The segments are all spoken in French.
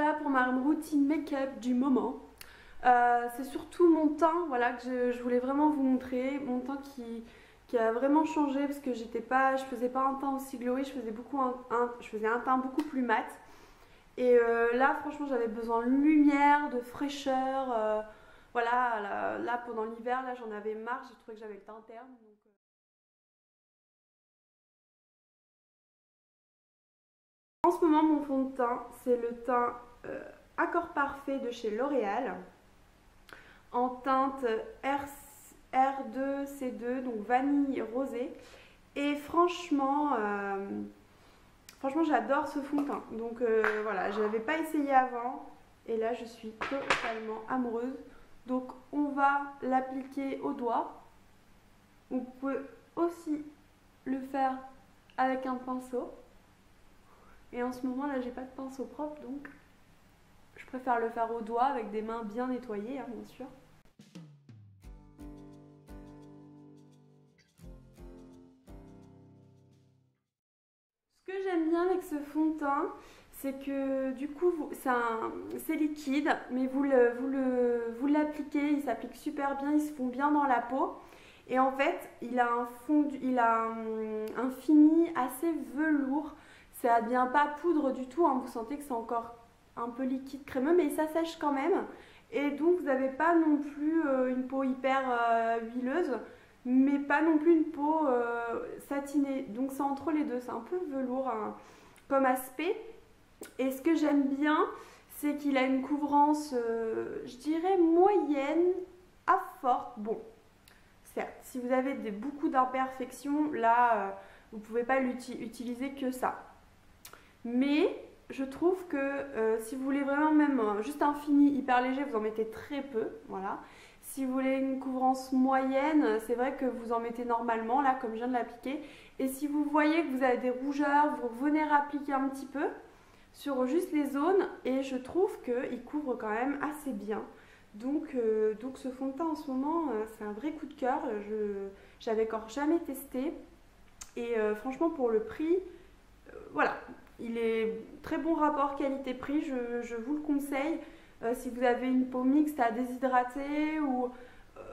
Voilà pour ma routine make-up du moment. C'est surtout mon teint, voilà, que je voulais vraiment vous montrer. Mon teint qui a vraiment changé parce que je faisais pas un teint aussi glowy, je faisais un teint beaucoup plus mat. Et là, franchement, j'avais besoin de lumière, de fraîcheur. Voilà, là, pendant l'hiver, là, j'en avais marre. J'ai trouvé que j'avais le teint terne. En ce moment, mon fond de teint, c'est le teint Accord Parfait de chez L'Oréal, en teinte R2C2, donc vanille rosée. Et franchement, j'adore ce fond de teint. Donc voilà, je n'avais pas essayé avant et là je suis totalement amoureuse. Donc on va l'appliquer au doigt. Vous pouvez aussi le faire avec un pinceau. Et en ce moment là j'ai pas de pinceau propre, donc je préfère le faire au doigt avec des mains bien nettoyées, hein, bien sûr. Ce que j'aime bien avec ce fond de teint, c'est que du coup c'est liquide, mais vous l'appliquez, il s'applique super bien, il se fond bien dans la peau. Et en fait, il a un fini assez velours. Ça ne devient pas poudre du tout, hein. Vous sentez que c'est encore un peu liquide crémeux, mais ça sèche quand même. Et donc vous n'avez pas non plus une peau hyper huileuse, mais pas non plus une peau satinée. Donc c'est entre les deux, c'est un peu velours hein, comme aspect. Et ce que j'aime bien, c'est qu'il a une couvrance, je dirais, moyenne à forte. Bon, certes, si vous avez beaucoup d'imperfections, là, vous ne pouvez pas l'utiliser que ça. Mais je trouve que si vous voulez vraiment même juste un fini hyper léger, vous en mettez très peu, voilà. Si vous voulez une couvrance moyenne, c'est vrai que vous en mettez normalement, là, comme je viens de l'appliquer. Et si vous voyez que vous avez des rougeurs, vous venez appliquer un petit peu sur juste les zones. Et je trouve qu'il couvre quand même assez bien. Donc ce fond de teint en ce moment, c'est un vrai coup de cœur. J'avais encore jamais testé. Et franchement, pour le prix, voilà. Il est très bon rapport qualité-prix, je vous le conseille. Si vous avez une peau mixte à déshydrater ou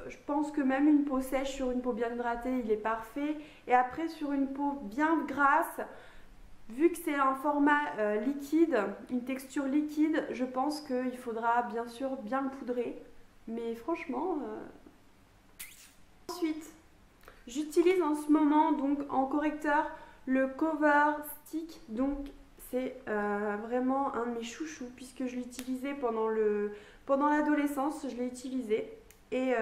je pense que même une peau sèche sur une peau bien hydratée, il est parfait. Et après sur une peau bien grasse, vu que c'est un format liquide, une texture liquide, je pense qu'il faudra bien sûr bien le poudrer. Mais franchement... Ensuite, j'utilise en ce moment donc en correcteur le Cover Stick. Donc c'est vraiment un de mes chouchous puisque je l'utilisais pendant l'adolescence, je l'ai utilisé et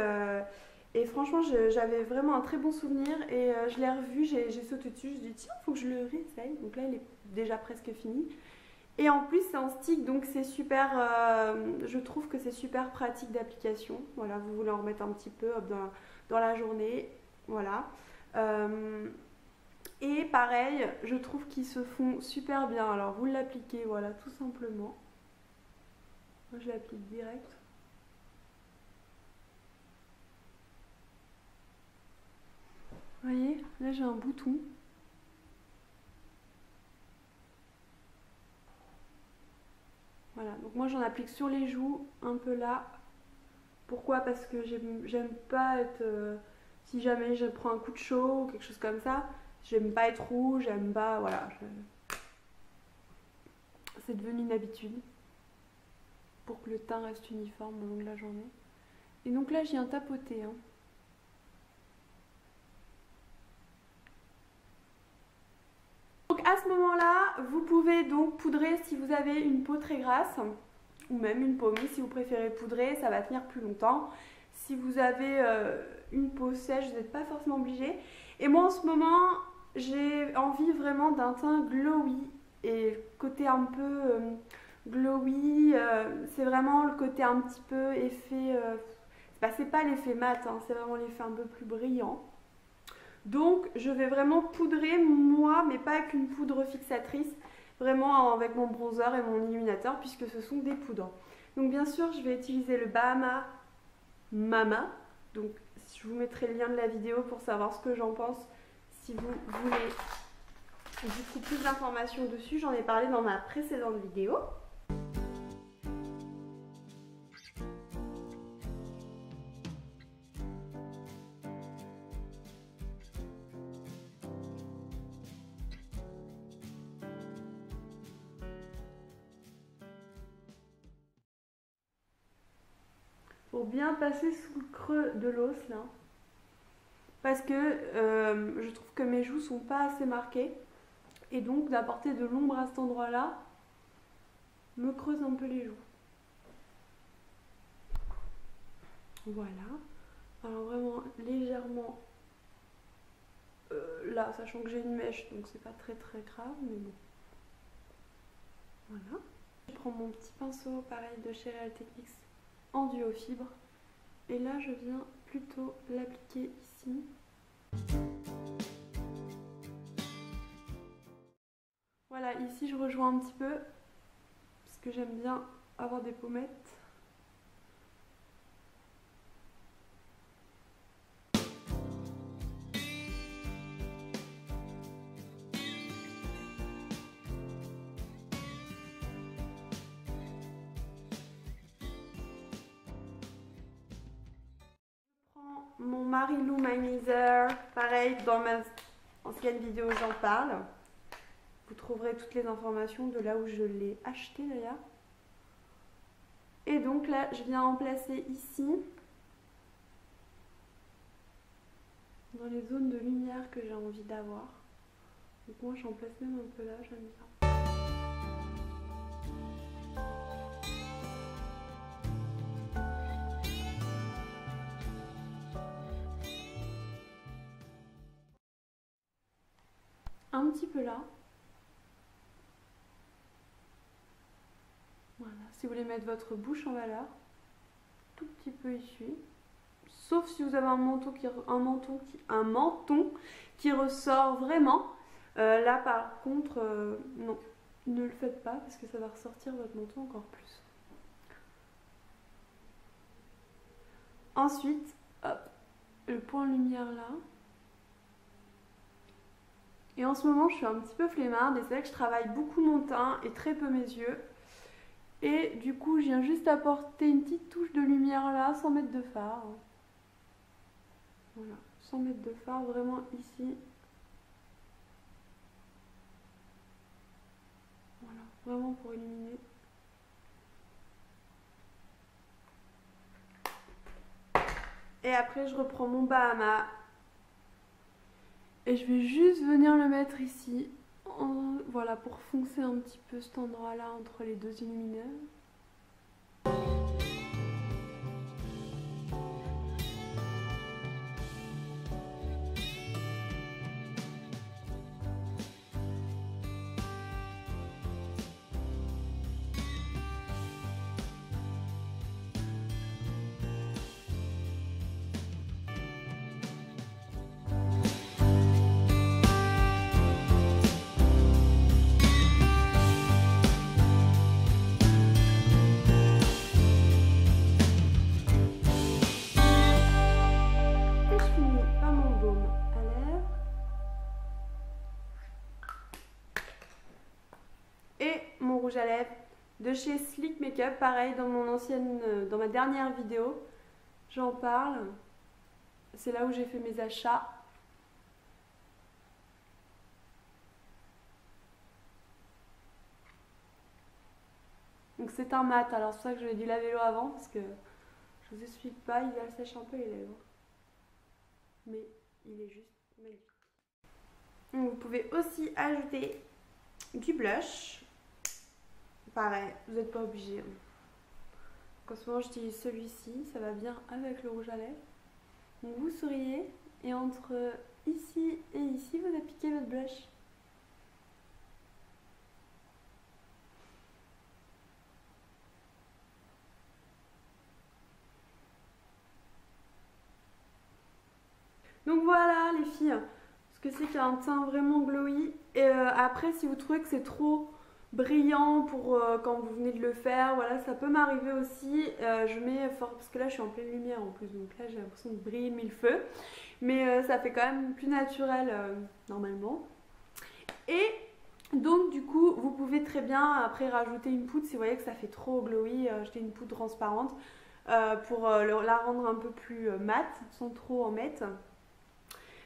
franchement j'avais vraiment un très bon souvenir et je l'ai revu, j'ai sauté dessus, je me suis dit tiens, il faut que je le réessaye. Donc là il est déjà presque fini et en plus c'est en stick, donc c'est super, je trouve que c'est super pratique d'application. Voilà, vous voulez en remettre un petit peu hop, dans la journée, voilà. Et pareil, je trouve qu'ils se font super bien. Alors vous l'appliquez, voilà, tout simplement. Moi je l'applique direct. Vous voyez, là j'ai un bouton. Voilà, donc moi j'en applique sur les joues, un peu là. Pourquoi? Parce que j'aime pas être... si jamais je prends un coup de chaud ou quelque chose comme ça, j'aime pas être rouge, j'aime pas... Voilà. C'est devenu une habitude pour que le teint reste uniforme au long de la journée. Et donc là, j'y viens tapoter. Hein. Donc à ce moment-là, vous pouvez donc poudrer si vous avez une peau très grasse ou même une peau mixte si vous préférez poudrer, ça va tenir plus longtemps. Si vous avez une peau sèche, vous n'êtes pas forcément obligé. Et moi en ce moment, j'ai envie vraiment d'un teint glowy. Et côté un peu glowy, c'est vraiment le côté un petit peu effet... c'est pas l'effet mat, hein, c'est vraiment l'effet un peu plus brillant. Donc je vais vraiment poudrer moi, mais pas avec une poudre fixatrice, vraiment avec mon bronzer et mon illuminateur puisque ce sont des poudres. Donc bien sûr je vais utiliser le Bahama Mama, donc je vous mettrai le lien de la vidéo pour savoir ce que j'en pense si vous voulez du coup plus d'informations dessus, j'en ai parlé dans ma précédente vidéo. pour bien passer sous le creux de l'os là. Parce que je trouve que mes joues sont pas assez marquées. Et donc d'apporter de l'ombre à cet endroit-là me creuse un peu les joues. Voilà. Alors vraiment légèrement là, sachant que j'ai une mèche, donc c'est pas très grave, mais bon. Voilà. Je prends mon petit pinceau pareil de chez Real Techniques en duo fibre. Et là je viens plutôt l'appliquer ici. Voilà, ici je rejoins un petit peu parce que j'aime bien avoir des pommettes. Je prends mon Marilou Mymiser, pareil dans ma ancienne vidéo j'en parle. Vous trouverez toutes les informations de là où je l'ai acheté d'ailleurs. Et donc là, je viens en placer ici, dans les zones de lumière que j'ai envie d'avoir. Donc moi, j'en place même un peu là, j'aime bien. Un petit peu là. Voilà, si vous voulez mettre votre bouche en valeur, tout petit peu ici. Sauf si vous avez un menton qui ressort vraiment. Là par contre, non, ne le faites pas parce que ça va ressortir votre menton encore plus. Ensuite, hop, le point lumière là. Et en ce moment, je suis un petit peu flemmarde et c'est vrai que je travaille beaucoup mon teint et très peu mes yeux. Et du coup, je viens juste apporter une petite touche de lumière là, sans mettre de fard. Voilà, sans mettre de fard, vraiment ici. Voilà, vraiment pour illuminer. Et après, je reprends mon Bahama. Et je vais juste venir le mettre ici. Voilà, pour foncer un petit peu cet endroit-là entre les deux illumineurs. Rouge à lèvres de chez Sleek Makeup, pareil dans ma dernière vidéo, j'en parle. C'est là où j'ai fait mes achats. Donc c'est un mat, alors c'est pour ça que j'avais dû laver l'eau avant parce que je vous explique pas, il sèche un peu les lèvres. Mais il est juste magnifique. Donc vous pouvez aussi ajouter du blush. Pareil, vous n'êtes pas obligé. Donc en ce moment j'utilise celui-ci, ça va bien avec le rouge à lèvres. Donc vous souriez et entre ici et ici vous appliquez votre blush. Donc voilà les filles, ce que c'est qu'un teint vraiment glowy. Et après si vous trouvez que c'est trop brillant pour quand vous venez de le faire, voilà, ça peut m'arriver aussi. Je mets fort parce que là je suis en pleine lumière en plus, donc là j'ai l'impression de briller de mille feux, mais ça fait quand même plus naturel normalement. Et donc du coup vous pouvez très bien après rajouter une poudre si vous voyez que ça fait trop glowy, acheter une poudre transparente pour la rendre un peu plus mate sans trop en mettre.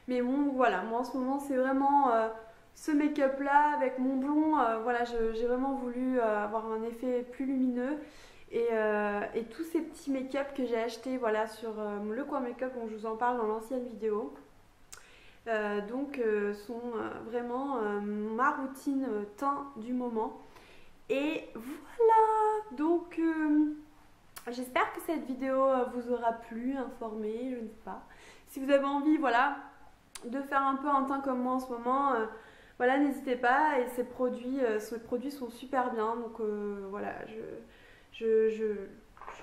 Mais bon voilà, moi en ce moment c'est vraiment ce make-up là avec mon blond, voilà, j'ai vraiment voulu avoir un effet plus lumineux et tous ces petits make-up que j'ai achetés voilà, sur Le Coin Make-up, dont je vous en parle dans l'ancienne vidéo. Sont vraiment ma routine teint du moment. Et voilà, donc j'espère que cette vidéo vous aura plu, informé, je ne sais pas. Si vous avez envie, voilà, de faire un peu un teint comme moi en ce moment, voilà, n'hésitez pas. Et ces produits sont super bien, donc voilà, je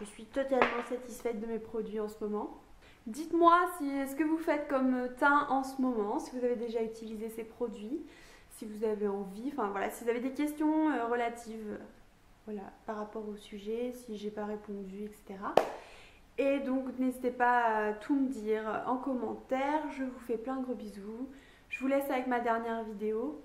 suis totalement satisfaite de mes produits en ce moment. Dites-moi ce que vous faites comme teint en ce moment, si vous avez déjà utilisé ces produits, si vous avez envie, enfin voilà, si vous avez des questions relatives voilà, par rapport au sujet, si j'ai pas répondu, etc. Et donc n'hésitez pas à tout me dire en commentaire, je vous fais plein de gros bisous. Je vous laisse avec ma dernière vidéo